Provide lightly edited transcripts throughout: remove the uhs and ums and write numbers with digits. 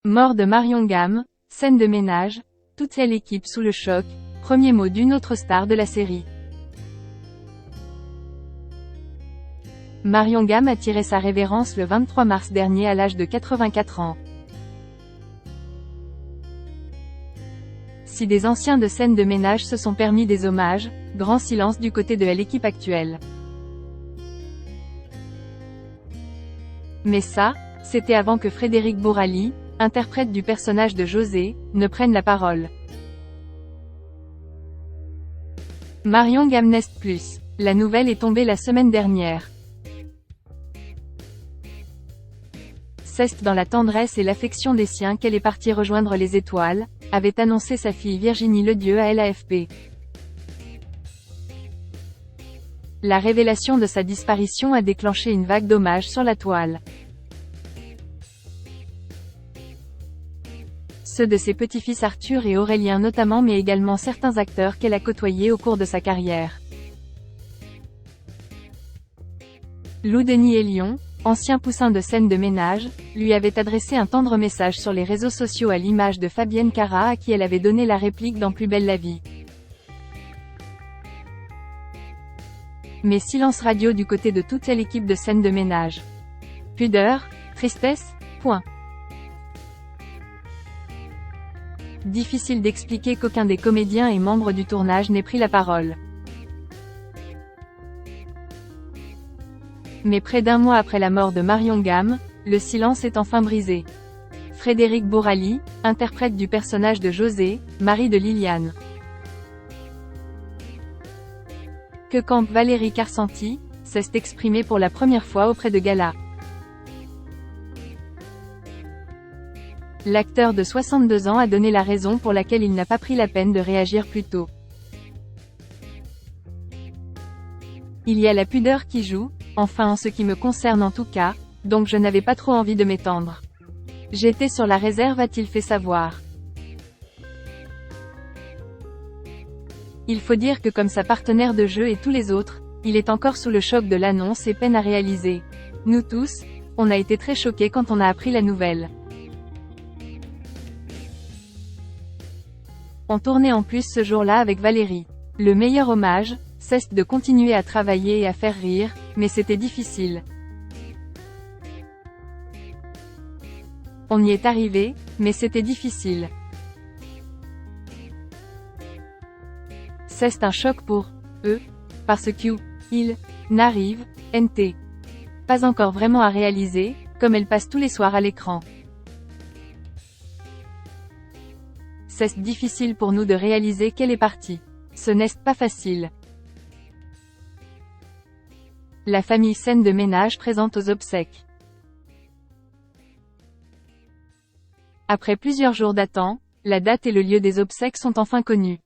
Mort de Marion Gamme, scène de ménage, toute l'équipe sous le choc, premier mot d'une autre star de la série. Marion Gamme a tiré sa révérence le 23 mars dernier à l'âge de 84 ans. Si des anciens de scène de ménage se sont permis des hommages, grand silence du côté de l'équipe actuelle. Mais ça, c'était avant que Frédéric Bourali, interprète du personnage de José, ne prenne la parole. Marion Gamme Nest Plus. La nouvelle est tombée la semaine dernière. C'est dans la tendresse et l'affection des siens qu'elle est partie rejoindre les étoiles, avait annoncé sa fille Virginie Ledieu à l'AFP. La révélation de sa disparition a déclenché une vague d'hommages sur la toile. Ceux de ses petits-fils Arthur et Aurélien notamment, mais également certains acteurs qu'elle a côtoyés au cours de sa carrière. Lou Denis Hélion, ancien poussin de scène de ménage, lui avait adressé un tendre message sur les réseaux sociaux à l'image de Fabienne Cara à qui elle avait donné la réplique dans Plus belle la vie. Mais silence radio du côté de toute l'équipe de scène de ménage. Pudeur, tristesse, point. Difficile d'expliquer qu'aucun des comédiens et membres du tournage n'ait pris la parole. Mais près d'un mois après la mort de Marion Gamme, le silence est enfin brisé. Frédéric Bourali, interprète du personnage de José, mari de Liliane. Que campe Valérie Carcenti, s'est exprimée pour la première fois auprès de Gala. L'acteur de 62 ans a donné la raison pour laquelle il n'a pas pris la peine de réagir plus tôt. Il y a la pudeur qui joue, enfin en ce qui me concerne en tout cas, donc je n'avais pas trop envie de m'étendre. J'étais sur la réserve, a-t-il fait savoir. Il faut dire que comme sa partenaire de jeu et tous les autres, il est encore sous le choc de l'annonce et peine à réaliser. Nous tous, on a été très choqués quand on a appris la nouvelle. On tournait en plus ce jour-là avec Valérie. Le meilleur hommage, c'est de continuer à travailler et à faire rire, mais c'était difficile. On y est arrivé, mais c'était difficile. C'est un choc pour eux, parce qu'ils n'arrivent pas encore vraiment à réaliser, comme elle passe tous les soirs à l'écran. C'est difficile pour nous de réaliser qu'elle est partie. Ce n'est pas facile. La famille scène de ménage présente aux obsèques. Après plusieurs jours d'attente, la date et le lieu des obsèques sont enfin connus.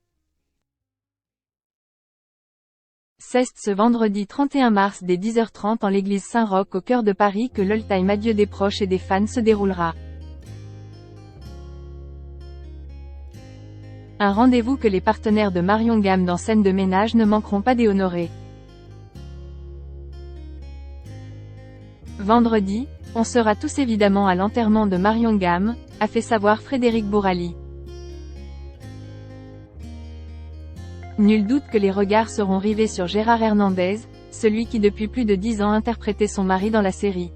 C'est ce vendredi 31 mars dès 10h30 en l'église Saint-Roch au cœur de Paris que l'ultime adieu des proches et des fans se déroulera. Un rendez-vous que les partenaires de Marion Gamme dans scène de ménage ne manqueront pas d'honorer. Vendredi, on sera tous évidemment à l'enterrement de Marion Gamme, a fait savoir Frédéric Bourali. Nul doute que les regards seront rivés sur Gérard Hernandez, celui qui depuis plus de 10 ans interprétait son mari dans la série.